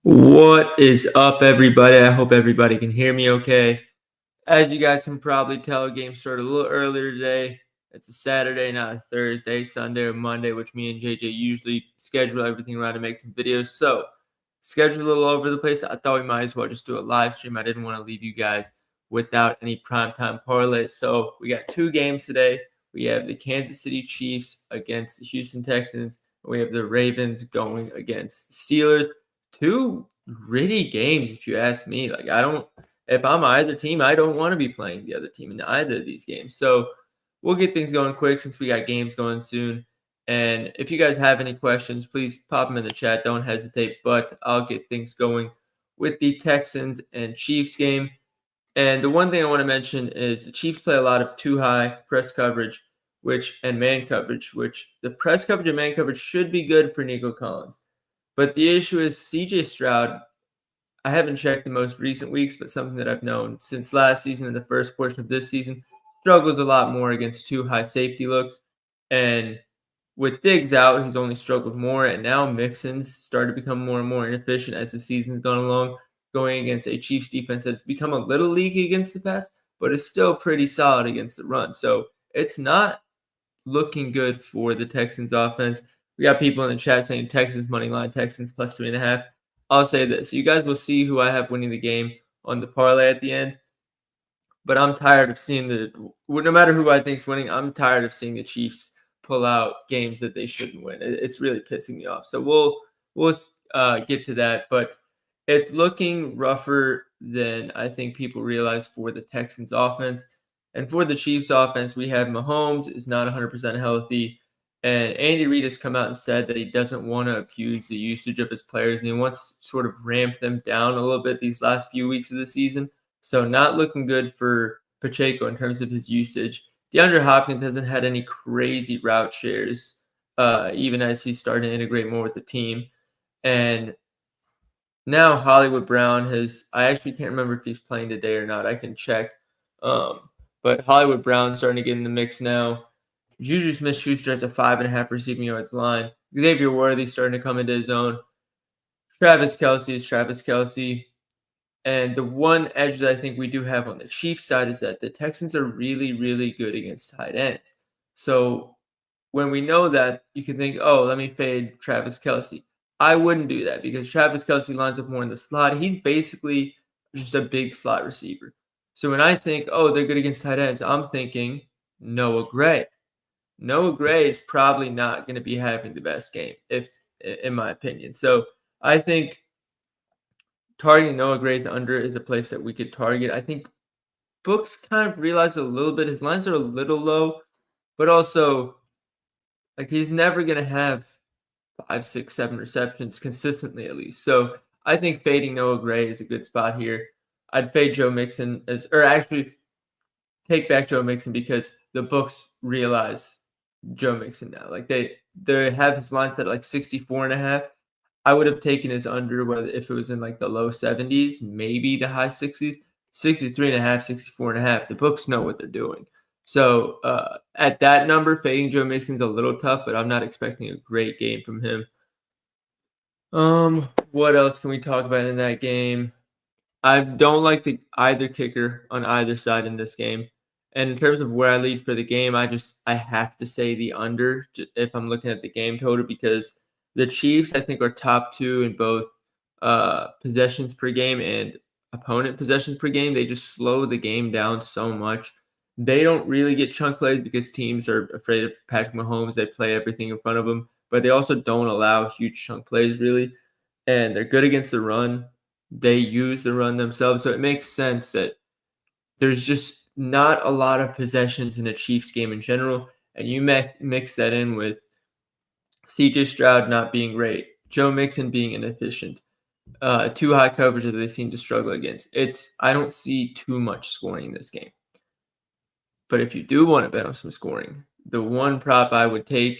What is up, everybody? I hope everybody can hear me okay. As you guys can probably tell, game started a little earlier today. It's a Saturday, not a Thursday, Sunday, or Monday, which me and JJ usually schedule everything around to make some videos. So, schedule a little over the place. I thought we might as well just do a live stream. I didn't want to leave you guys without any primetime parlays. So, we got two games today. We have the Kansas City Chiefs against the Houston Texans. And we have the Ravens going against the Steelers. Two gritty games, if you ask me. If I'm either team, I don't want to be playing the other team in either of these games. So we'll get things going quick since we got games going soon. And if you guys have any questions, please pop them in the chat. Don't hesitate, but I'll get things going with the Texans and Chiefs game. And the one thing I want to mention is the Chiefs play a lot of too high press coverage, and man coverage, which the press coverage and man coverage should be good for Nico Collins. But the issue is CJ Stroud, I haven't checked the most recent weeks, but something that I've known since last season and the first portion of this season, struggles a lot more against too high safety looks. And with Diggs out, he's only struggled more. And now Mixon's started to become more and more inefficient as the season's gone along, going against a Chiefs defense that's become a little leaky against the pass, but is still pretty solid against the run. So it's not looking good for the Texans offense. We got people in the chat saying Texans money line, Texans plus 3.5. I'll say this. You guys will see who I have winning the game on the parlay at the end. But I'm tired of seeing no matter who I think's winning, I'm tired of seeing the Chiefs pull out games that they shouldn't win. It's really pissing me off. So we'll get to that. But it's looking rougher than I think people realize for the Texans offense. And for the Chiefs offense, we have Mahomes is not 100% healthy. And Andy Reid has come out and said that he doesn't want to abuse the usage of his players, and he wants to sort of ramp them down a little bit these last few weeks of the season. So not looking good for Pacheco in terms of his usage. DeAndre Hopkins hasn't had any crazy route shares, even as he's starting to integrate more with the team. And now Hollywood Brown I actually can't remember if he's playing today or not. I can check. But Hollywood Brown's starting to get in the mix now. Juju Smith-Schuster has a 5.5 receiving yards line. Xavier Worthy's starting to come into his own. Travis Kelce is Travis Kelce. And the one edge that I think we do have on the Chiefs side is that the Texans are really, really good against tight ends. So when we know that, you can think, oh, let me fade Travis Kelce. I wouldn't do that because Travis Kelce lines up more in the slot. He's basically just a big slot receiver. So when I think, oh, they're good against tight ends, I'm thinking Noah Gray. Noah Gray is probably not going to be having the best game, in my opinion. So I think targeting Noah Gray's under is a place that we could target. I think books kind of realize a little bit. His lines are a little low, but also he's never going to have 5, 6, 7 receptions consistently at least. So I think fading Noah Gray is a good spot here. I'd fade Joe Mixon take back Joe Mixon because the books realize Joe Mixon now. They have his line set at 64.5. I would have taken his under if it was in the low 70s, maybe the high 60s, 63.5, 64.5. The books know what they're doing. So at that number, fading Joe Mixon's a little tough, but I'm not expecting a great game from him. What else can we talk about in that game? I don't like either kicker on either side in this game. And in terms of where I lead for the game, I have to say the under if I'm looking at the game total, because the Chiefs, I think, are top 2 in both possessions per game and opponent possessions per game. They just slow the game down so much. They don't really get chunk plays because teams are afraid of Patrick Mahomes. They play everything in front of them, but they also don't allow huge chunk plays really. And they're good against the run. They use the run themselves. So it makes sense that there's just not a lot of possessions in a Chiefs game in general. And you mix that in with CJ Stroud not being great, Joe Mixon being inefficient. Too high coverage that they seem to struggle against. I don't see too much scoring in this game. But if you do want to bet on some scoring, the one prop I would take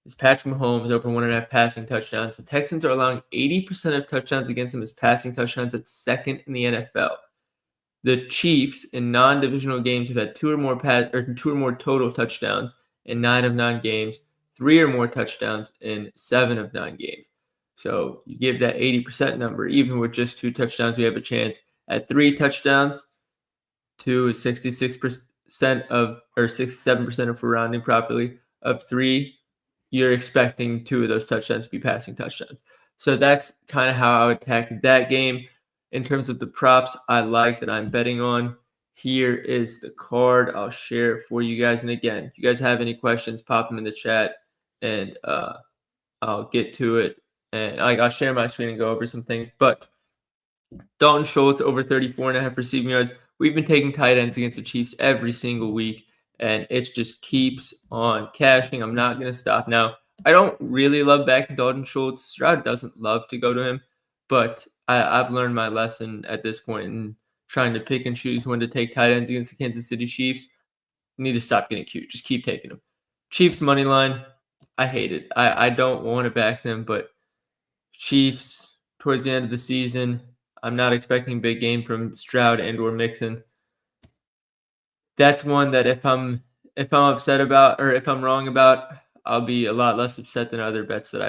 is Patrick Mahomes over 1.5 passing touchdowns. The Texans are allowing 80% of touchdowns against him as passing touchdowns. That's second in the NFL. The Chiefs in non-divisional games have had two or more total touchdowns in 9 of 9 games, 3 or more touchdowns in 7 of 9 games. So you give that 80% number, even with just 2 touchdowns, we have a chance. At 3 touchdowns, 2 is 66% of, or 67% if we're rounding properly, of 3, you're expecting 2 of those touchdowns to be passing touchdowns. So that's kind of how I would attack that game. In terms of the props I like that I'm betting on, here is the card. I'll share it for you guys. And again, if you guys have any questions, pop them in the chat, and I'll get to it. And I'll share my screen and go over some things. But Dalton Schultz over 34.5 receiving yards. We've been taking tight ends against the Chiefs every single week, and it just keeps on cashing. I'm not going to stop. Now, I don't really love backing Dalton Schultz. Stroud doesn't love to go to him, but I've learned my lesson at this point in trying to pick and choose when to take tight ends against the Kansas City Chiefs. You need to stop getting cute. Just keep taking them. Chiefs money line, I hate it. I don't want to back them, but Chiefs towards the end of the season, I'm not expecting a big game from Stroud and or Mixon. That's one that if I'm upset about, or if I'm wrong about, I'll be a lot less upset than other bets that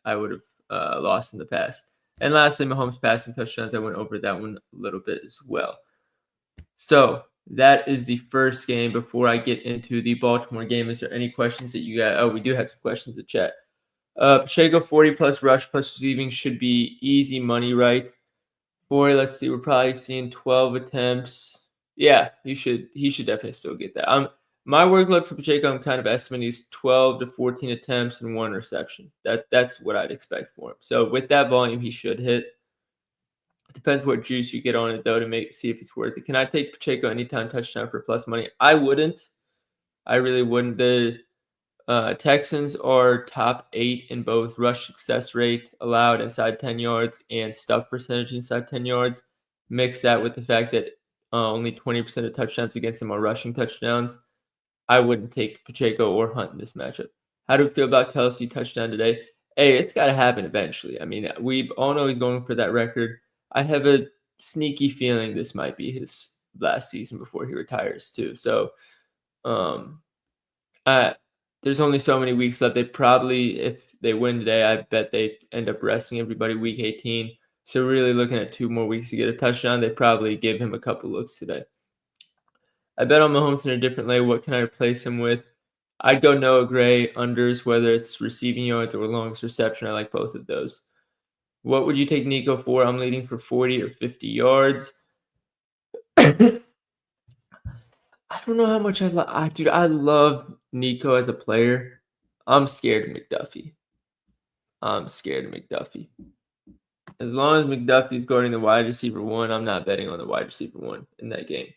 I would have lost in the past. And lastly, Mahomes passing touchdowns. I went over that one a little bit as well. So that is the first game. Before I get into the Baltimore game, is there any questions that you got? Oh, we do have some questions in the chat. Pacheco 40 plus rush plus receiving should be easy money, right? 40, let's see, we're probably seeing 12 attempts. Yeah, he should definitely still get that. My workload for Pacheco, I'm kind of estimating is 12 to 14 attempts and 1 reception. That's what I'd expect for him. So with that volume, he should hit. It depends what juice you get on it, though, to see if it's worth it. Can I take Pacheco anytime touchdown for plus money? I wouldn't. I really wouldn't. The Texans are top 8 in both rush success rate allowed inside 10 yards and stuff percentage inside 10 yards. Mix that with the fact that only 20% of touchdowns against them are rushing touchdowns. I wouldn't take Pacheco or Hunt in this matchup. How do we feel about Kelsey touchdown today? Hey, it's got to happen eventually. I mean, we all know he's going for that record. I have a sneaky feeling this might be his last season before he retires too. So, there's only so many weeks left. They probably, if they win today, I bet they end up resting everybody week 18. So really looking at 2 more weeks to get a touchdown. They probably give him a couple looks today. I bet on Mahomes in a different lay. What can I replace him with? I'd go Noah Gray unders, whether it's receiving yards or longest reception. I like both of those. What would you take Nico for? I'm leading for 40 or 50 yards. I don't know how much I love. Dude, I love Nico as a player. I'm scared of McDuffie. As long as McDuffie's guarding the wide receiver 1, I'm not betting on the wide receiver 1 in that game.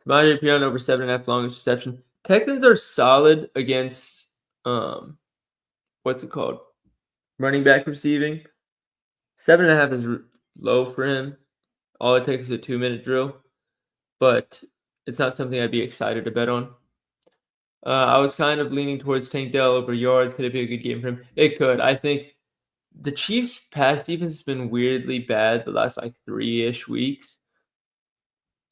Samaje Perine over 7.5 longest reception. Texans are solid against what's it called? Running back receiving. 7.5 is low for him. All it takes is a 2-minute drill, but it's not something I'd be excited to bet on. I was kind of leaning towards Tank Dell over yards. Could it be a good game for him? It could. I think the Chiefs' pass defense has been weirdly bad the last 3-ish weeks.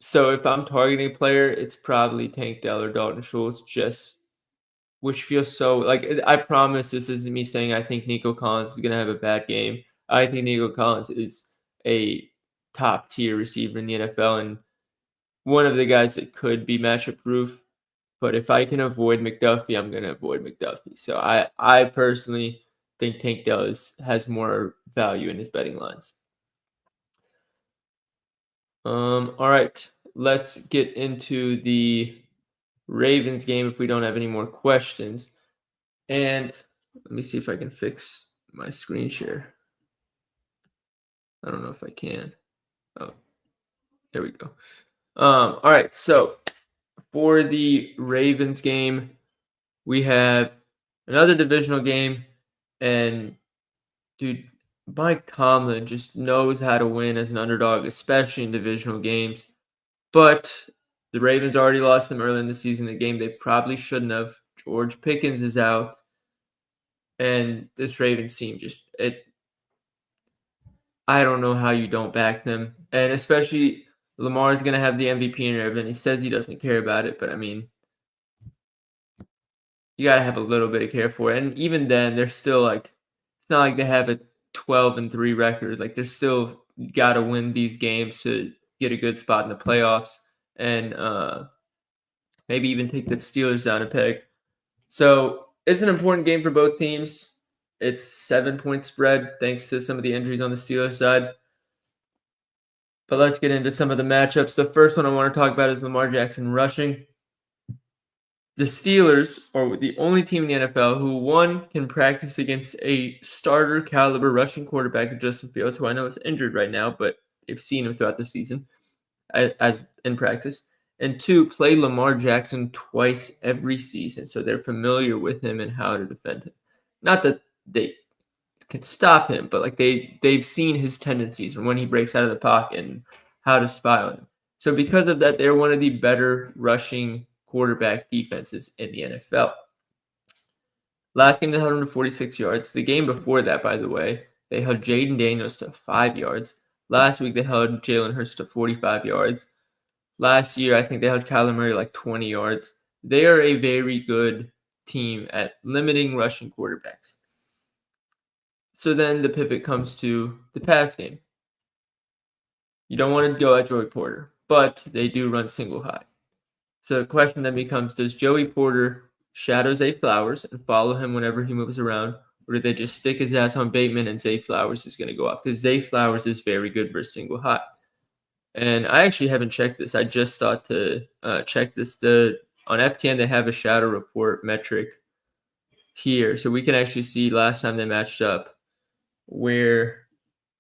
So if I'm targeting a player, it's probably Tank Dell or Dalton Schultz, which feels so I promise this isn't me saying I think Nico Collins is going to have a bad game. I think Nico Collins is a top tier receiver in the NFL and one of the guys that could be matchup proof. But if I can avoid McDuffie, I'm going to avoid McDuffie. So I personally think Tank Dell has more value in his betting lines. All right, let's get into the Ravens game if we don't have any more questions. And let me see if I can fix my screen share. I don't know if I can. Oh, there we go. All right, so for the Ravens game, we have another divisional game. And, dude, Mike Tomlin just knows how to win as an underdog, especially in divisional games. But the Ravens already lost them early in the season, a game they probably shouldn't have. George Pickens is out, and this Ravens team I don't know how you don't back them. And especially Lamar is going to have the MVP and he says he doesn't care about it, but I mean, you got to have a little bit of care for it. And even then, they're still like, it's not like they have a 12-3 record. Like they're still got to win these games to get a good spot in the playoffs and maybe even take the Steelers down a peg. So it's an important game for both teams. It's 7-point spread thanks to some of the injuries on the Steelers side. But let's get into some of the matchups. The first one I want to talk about is Lamar Jackson rushing. The Steelers are the only team in the NFL who, one, can practice against a starter caliber rushing quarterback, Justin Fields, who I know is injured right now, but they've seen him throughout the season as in practice. And two, play Lamar Jackson twice every season, so they're familiar with him and how to defend him. Not that they can stop him, but like they've seen his tendencies and when he breaks out of the pocket and how to spy on him. So because of that, they're one of the better rushing quarterback defenses in the NFL. Last game they held him to 46 yards. The game before that, by the way, they held Jaden Daniels to 5 yards. Last week they held Jalen Hurts to 45 yards. Last year, I think they held Kyler Murray like 20 yards. They are a very good team at limiting rushing quarterbacks. So then the pivot comes to the pass game. You don't want to go at Joey Porter, but they do run single high. So the question then becomes, does Joey Porter shadow Zay Flowers and follow him whenever he moves around, or do they just stick his ass on Bateman and Zay Flowers is going to go off? Because Zay Flowers is very good versus single high. And I actually haven't checked this. I just thought to check this. On FTN, they have a shadow report metric here. So we can actually see last time they matched up, where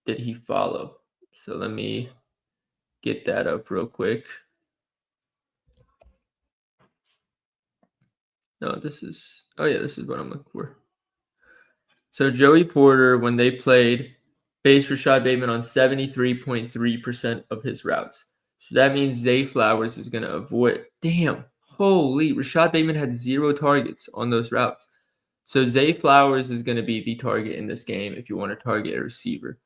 did he follow? So let me get that up real quick. No, this is what I'm looking for. So Joey Porter, when they played, faced Rashad Bateman on 73.3% of his routes. So that means Zay Flowers is going to avoid. Damn, holy, Rashad Bateman had 0 targets on those routes. So Zay Flowers is going to be the target in this game if you want to target a receiver.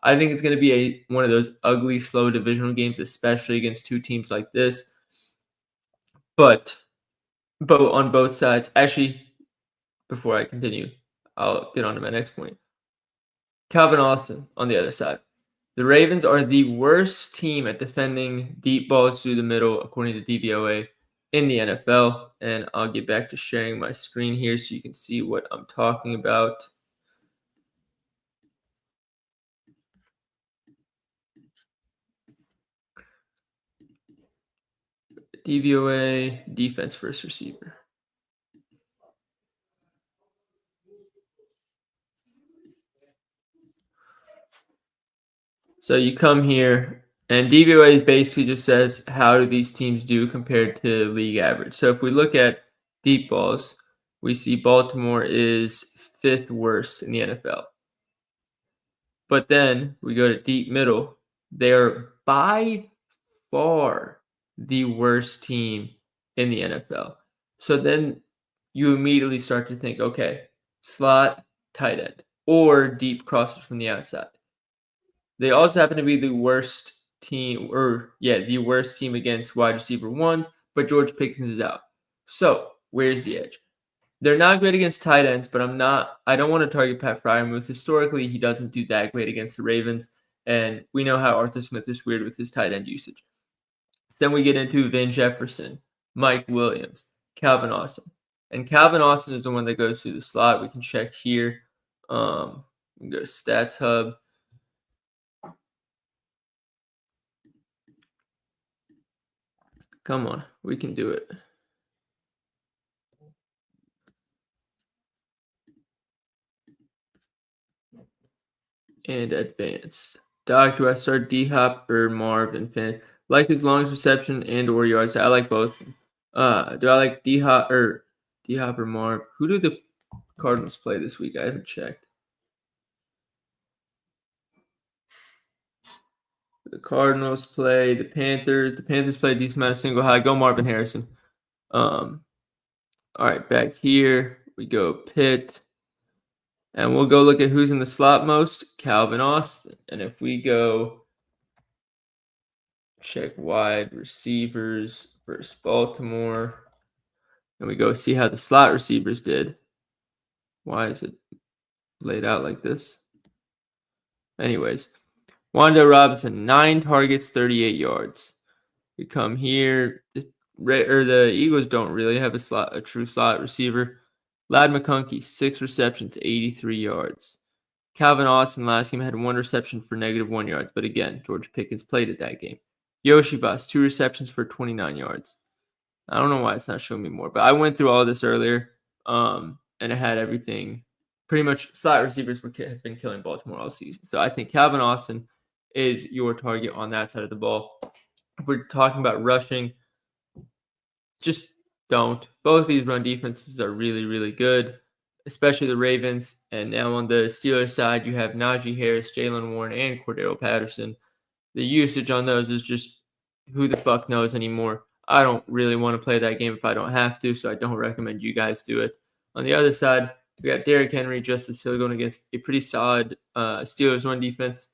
I think it's going to be one of those ugly, slow divisional games, especially against two teams like this. But on both sides, actually, before I continue, I'll get on to my next point. Calvin Austin on the other side. The Ravens are the worst team at defending deep balls through the middle, according to DVOA, in the NFL. And I'll get back to sharing my screen here so you can see what I'm talking about. DVOA, defense first receiver. So you come here, and DVOA basically just says, how do these teams do compared to league average? So if we look at deep balls, we see Baltimore is 5th worst in the NFL. But then we go to deep middle. They're by far the worst team in the NFL. So then you immediately start to think, okay, slot, tight end, or deep crosses from the outside. They also happen to be the worst team, the worst team against wide receiver ones, but George Pickens is out. So where's the edge? They're not great against tight ends, but I don't want to target Pat Freiermuth. Historically, he doesn't do that great against the Ravens, and we know how Arthur Smith is weird with his tight end usage. So then we get into Van Jefferson, Mike Williams, Calvin Austin. And Calvin Austin is the one that goes through the slot. We can check here. We can go to Stats Hub. Come on, we can do it. And advanced. Doc, do I start D-Hop or Marv and Fan? Like his longest reception and or yards. I like both. Do I like D-Hop or Marv? Who do the Cardinals play this week? I haven't checked. The Cardinals play the Panthers. The Panthers play a decent amount of single high. Go Marvin Harrison. All right, back here we go Pitt. And we'll go look at who's in the slot most. Calvin Austin. And if we go check wide receivers versus Baltimore, and we go see how the slot receivers did. Why is it laid out like this? Anyways, Wando Robinson, 9 targets, 38 yards. We come here. The Eagles don't really have a true slot receiver. Ladd McConkey, 6 receptions, 83 yards. Calvin Austin last game had 1 reception for -1 yards, but again, George Pickens played at that game. Yoshi Voss, 2 receptions for 29 yards. I don't know why it's not showing me more, but I went through all this earlier, and it had everything. Pretty much slot receivers have been killing Baltimore all season. So I think Calvin Austin is your target on that side of the ball. If we're talking about rushing, just don't. Both these run defenses are really, really good, especially the Ravens. And now on the Steelers side, you have Najee Harris, Jalen Warren, and Cordero Patterson. The usage on those is just who the fuck knows anymore. I don't really want to play that game if I don't have to, so I don't recommend you guys do it. On the other side, we got Derrick Henry, Justice Hill going against a pretty solid Steelers run defense.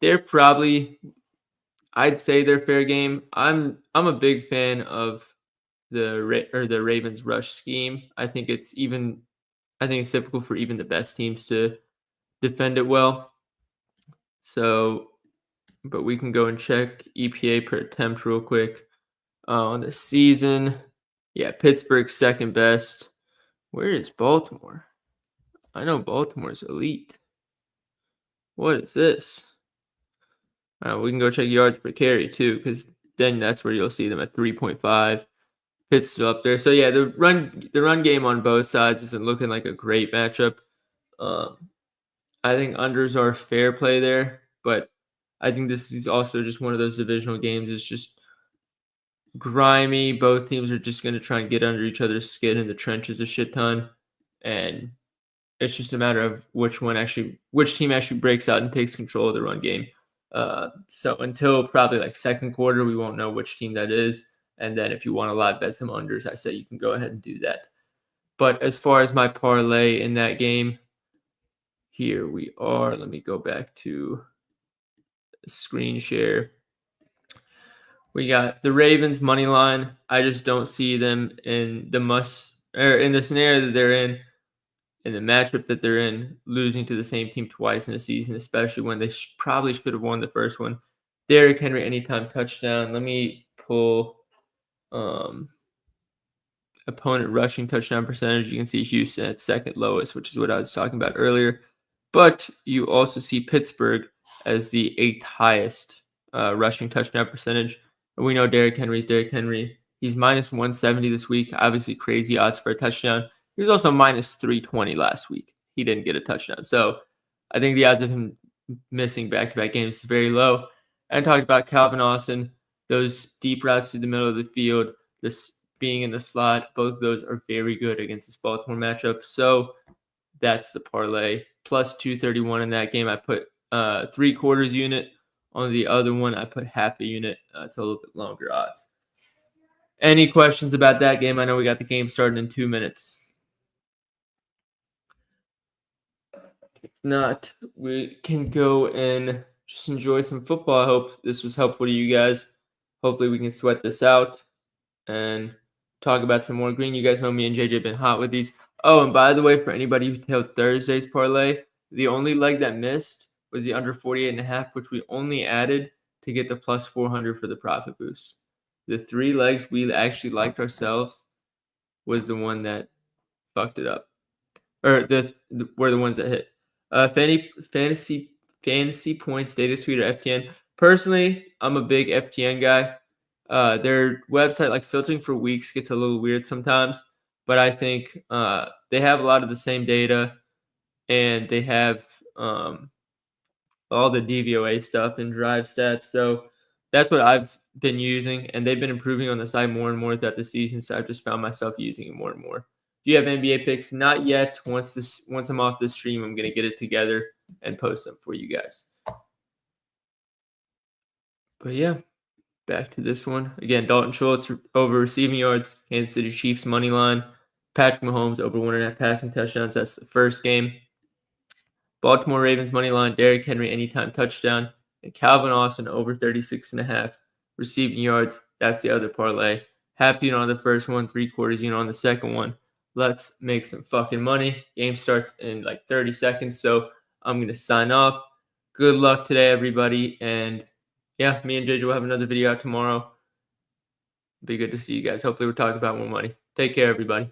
They're probably, I'd say they're fair game. I'm a big fan of the Ravens rush scheme. I think it's typical for even the best teams to defend it well. So, but we can go and check EPA per attempt real quick. On the season, yeah, Pittsburgh's second best. Where is Baltimore? I know Baltimore's elite. What is this? We can go check yards per carry too, because then that's where you'll see them at 3.5. Pitt's still up there. So yeah, the run game on both sides isn't looking like a great matchup. I think unders are fair play there, but I think this is also just one of those divisional games. It's just grimy. Both teams are just going to try and get under each other's skin in the trenches a shit ton, and it's just a matter of which team actually breaks out and takes control of the run game. So until probably like second quarter, we won't know which team that is. And then if you want to live bet some unders, I say you can go ahead and do that. But as far as my parlay in that game, here we are. Let me go back to the screen share. We got the Ravens money line. I just don't see them in in the scenario that they're in the matchup that they're in, losing to the same team twice in a season, especially when they probably should have won the first one. Derrick Henry anytime touchdown. Let me pull opponent rushing touchdown percentage. You can see Houston at second lowest, which is what I was talking about earlier. But you also see Pittsburgh as the 8th highest rushing touchdown percentage. And we know Derrick Henry's Derrick Henry. He's minus 170 this week. Obviously crazy odds for a touchdown. He was also minus 320 last week. He didn't get a touchdown. So I think the odds of him missing back-to-back games is very low. And talked about Calvin Austin, those deep routes through the middle of the field, this being in the slot, both of those are very good against this Baltimore matchup. So that's the parlay. Plus 231 in that game. I put 3/4 unit. On the other one, I put half a unit. It's a little bit longer odds. Any questions about that game? I know we got the game starting in 2 minutes. If not, we can go and just enjoy some football. I hope this was helpful to you guys. Hopefully we can sweat this out and talk about some more green. You guys know me and JJ have been hot with these. Oh, and by the way, for anybody who tailed Thursday's parlay, the only leg that missed was the under 48.5, which we only added to get the plus 400 for the profit boost. The 3 legs we actually liked ourselves was the one that fucked it up. Or were the ones that hit. Fantasy points data suite or FTN. Personally, I'm a big FTN guy. Their website, like filtering for weeks, gets a little weird sometimes, but I think they have a lot of the same data, and they have all the DVOA stuff and drive stats. So that's what I've been using, and they've been improving on the site more and more throughout the season. So I've just found myself using it more and more. Do you have NBA picks? Not yet. Once I'm off this stream, I'm gonna get it together and post them for you guys. But yeah, back to this one. Again, Dalton Schultz over receiving yards, Kansas City Chiefs money line. Patrick Mahomes over 1.5 passing touchdowns. That's the first game. Baltimore Ravens money line, Derrick Henry anytime touchdown, and Calvin Austin over 36.5 receiving yards. That's the other parlay. Half unit on the first one, 3/4 unit on the second one. Let's make some fucking money. Game starts in like 30 seconds, so I'm gonna sign off. Good luck today, everybody, and yeah, me and JJ will have another video out tomorrow. Be good to see you guys. Hopefully, we're talking about more money. Take care, everybody.